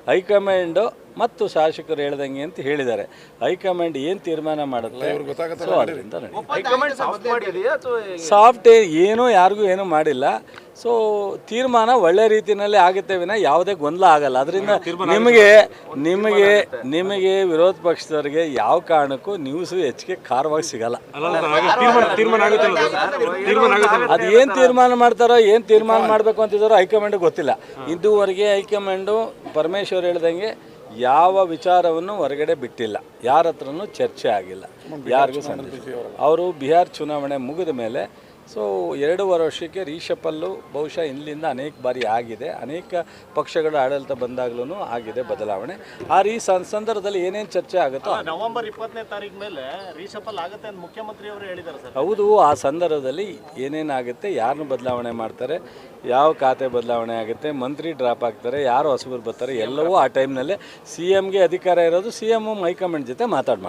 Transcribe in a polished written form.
High command ಮತ್ತು ಶಾಸಕರು ಹೇಳ್ದಂಗೆ ಅಂತ ಹೇಳಿದ್ದಾರೆ. ಹೈಕಮಾಂಡ್ ಏನು ತೀರ್ಮಾನ ಮಾಡುತ್ತೆ ಸೊ ಅದರಿಂದ ಸಾಫ್ಟ್ ಏನೂ ಯಾರಿಗೂ ಏನೂ ಮಾಡಿಲ್ಲ. ಸೊ ತೀರ್ಮಾನ ಒಳ್ಳೆ ರೀತಿಯಲ್ಲಿ ಆಗುತ್ತೆ ವಿನ ಯಾವುದೇ ಗೊಂದಲ ಆಗಲ್ಲ. ಅದರಿಂದ ನಿಮಗೆ ವಿರೋಧ ಪಕ್ಷದವರಿಗೆ ಯಾವ ಕಾರಣಕ್ಕೂ ನ್ಯೂಸು ಹೆಚ್ಚಿಗೆ ಖಾರವಾಗಿ ಸಿಗಲ್ಲ. ಅದು ಏನು ತೀರ್ಮಾನ ಮಾಡ್ತಾರೋ ಏನು ತೀರ್ಮಾನ ಮಾಡಬೇಕು ಅಂತಿದ್ದಾರೋ ಹೈಕಮಾಂಡ್ ಗೊತ್ತಿಲ್ಲ. ಇದುವರೆಗೆ ಹೈಕಮಾಂಡು ಪರಮೇಶ್ವರ್ ಹೇಳ್ದಂಗೆ ಯಾವ ವಿಚಾರವನ್ನು ಹೊರಗಡೆ ಬಿಟ್ಟಿಲ್ಲ, ಯಾರ ಹತ್ರನೂ ಚರ್ಚೆ ಆಗಿಲ್ಲ, ಯಾರಿಗೂ ಸಂದೇಶ. ಅವರು ಬಿಹಾರ್ ಚುನಾವಣೆ ಮುಗಿದ ಮೇಲೆ ಸೊ 2.5 ವರ್ಷಕ್ಕೆ ರೀಶಫಲ್ಲು ಬಹುಶಃ ಇಲ್ಲಿಂದ ಅನೇಕ ಬಾರಿ ಆಗಿದೆ. ಅನೇಕ ಪಕ್ಷಗಳ ಆಡಳಿತ ಬಂದಾಗಲೂ ಆಗಿದೆ ಬದಲಾವಣೆ. ಈ ಸಂದರ್ಭದಲ್ಲಿ ಏನೇನು ಚರ್ಚೆ ಆಗುತ್ತೋ ನವೆಂಬರ್ 20ನೇ ತಾರೀಕು ಮೇಲೆ ರೀಶಫಲ್ ಆಗುತ್ತೆ ಅಂತ ಮುಖ್ಯಮಂತ್ರಿ ಅವರು ಹೇಳಿದ್ದಾರೆ ಸರ್. ಹೌದು, ಆ ಸಂದರ್ಭದಲ್ಲಿ ಏನೇನಾಗುತ್ತೆ, ಯಾರನ್ನು ಬದಲಾವಣೆ ಮಾಡ್ತಾರೆ, ಯಾವ ಖಾತೆ ಬದಲಾವಣೆ ಆಗುತ್ತೆ, ಮಂತ್ರಿ ಡ್ರಾಪ್ ಆಗ್ತಾರೆ, ಯಾರು ಹೊಸಬರು ಬರ್ತಾರೆ, ಎಲ್ಲವೂ ಆ ಟೈಮ್ನಲ್ಲೇ ಸಿ ಎಮ್ಗೆ ಅಧಿಕಾರ ಇರೋದು. ಸಿ ಎಮ್ ಹೈಕಮಾಂಡ್ ಜೊತೆ ಮಾತಾಡಿ